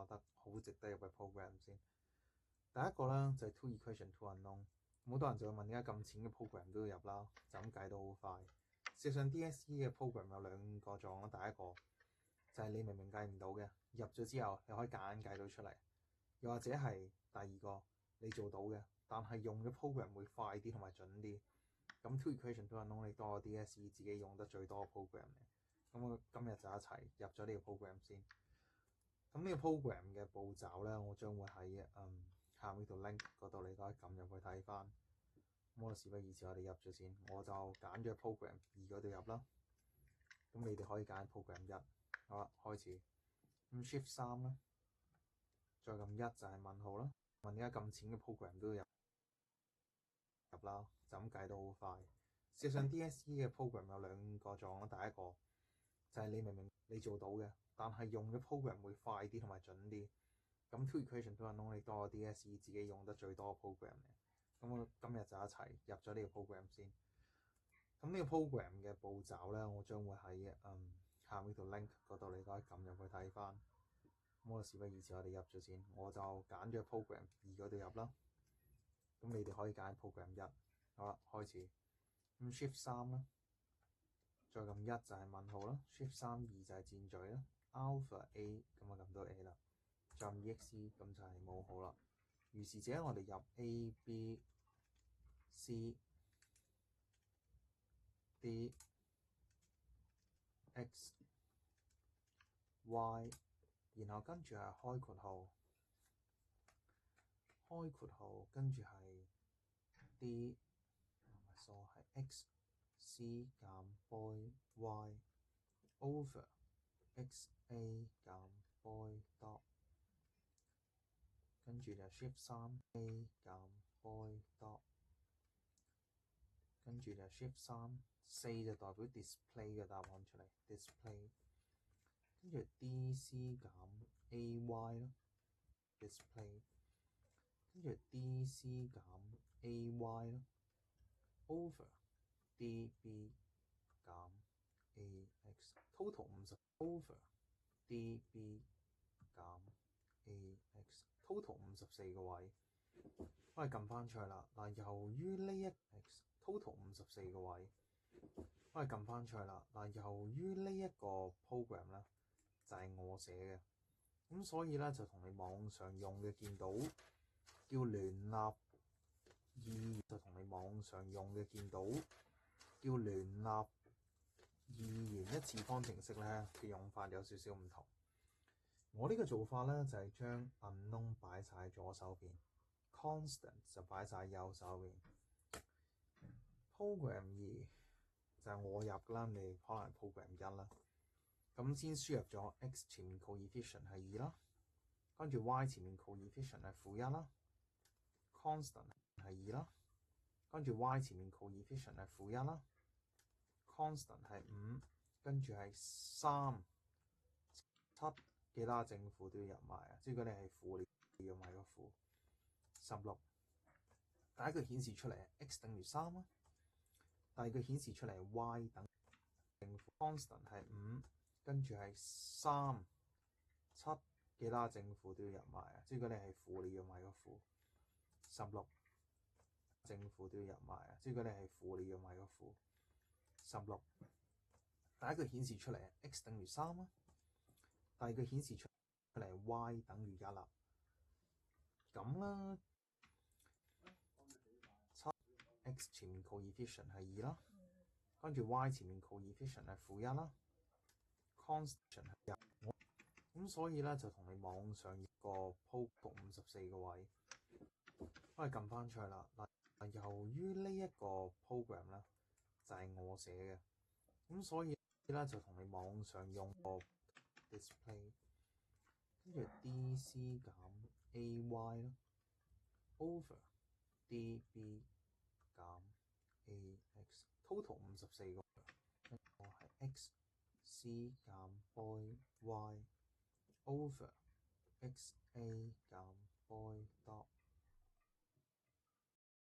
得好值得入嘅 program 先。第一個咧就係 two equation two unknown， 好多人就會問點解咁淺嘅 program 都要入啦，就咁計到好快。事實上 DSE 嘅 program 有兩個狀啦，第一個就係你明明計唔到嘅，入咗之後你可以夾硬計到出嚟；又或者係第二個你做到嘅，但係用嘅 program 會快啲同埋準啲。咁 two equation two unknown 你當我 DSE 自己用得最多嘅 program 嚟。咁我今日就一齊入咗呢個 program 先。咁呢個 program 嘅步驟咧，我將會喺下面條 link 嗰度，你都可以撳入去睇翻。咁我事不宜遲，我哋入咗先。我就揀咗 program 2嗰度入啦。咁你哋可以揀 program 1。好啦，開始。咁 shift 3啦，再撳1就係問號啦。問點解咁淺嘅 program 都要入啦，就咁計到好快。事實上 DSE 嘅 program 有兩個狀啦，第一個就係你明明你做到嘅，但係用嘅 program 會快啲同埋準啲。咁 two equation two unknown 你當我 DSE 自己用得最多嘅 program 嚟。咁我今日就一齊入咗呢個 program 先。咁呢個 program 嘅步驟咧，我將會喺下面條 link 嗰度，你都可以撳入去睇翻。咁我事不宜遲，我哋入咗先。我就揀咗 program 2嗰度入啦。咁你哋可以揀 program 1。好啦，開始。咁 shift 3啦，再撳1就係問號啦。shift 3 2就係箭嘴啦。alpha A 咁啊撳到 A 啦。再撳 exe 咁就係冇好啦。如是者我哋入 A B C D X Y， 然後跟住係開括號，跟住係 D 係 X C 減 boy Y over X A 減 boy dot， 跟住就 shift 3 A 減 boy dot， 跟住就 shift 3 4就代表 display 嘅答案出嚟 display， 跟住 DC 減 AY 咯 display， 跟住 DC 減 AY 咯 over DB 減 AX total 50 over DB 減 AX total 54個位，我哋撳翻出去啦。嗱，由於呢一 X total 54個位，我哋撳翻出去啦。嗱，由於呢一個 program 咧就係我寫嘅，咁所以咧就同你網上用嘅見到叫聯立二，就同你網上用嘅見到叫聯立二元一次方程式咧嘅用法有少少唔同。我呢個做法咧就係將 unknown 擺晒喺左手邊，constant 就擺晒喺右手邊。program 2就係我入啦，你可能 program 1啦。咁先輸入咗 x 前面 coefficient 係2啦，跟住 y 前面 coefficient 係-1啦，constant 係2啦，跟住 y 前面 coefficient 係-1啦，constant 係5，跟住係3、7，記得正負都要入埋啊，即係嗰啲係負，你要埋個負。16，第一個顯示出嚟係 x 等於3啦，第二個顯示出嚟係 y 等於正負 ，constant 係5，跟住係3、7，記得正負都要入埋啊，即係嗰啲係負，你要埋個負。16，正負都要入埋啊，即係嗰啲係負，你要埋個負。16，第一個顯示出嚟係 x 等於3啦，第二個顯示出嚟係 y 等於1啦。咁啦，7x 前面 coefficient 係2啦，跟住 y 前面 coefficient 係-1啦，constant 係1。咁所以咧就同你網上個 total 54個位，我哋撳翻出去啦。嗱，由於呢一個 program 咧就係我寫嘅，咁所以咧就同你網上用個 display， 跟住 DC 減 AY 咯 over DB 減 AX total 54個，我係 X C 減 boy Y over X A 減 boy dot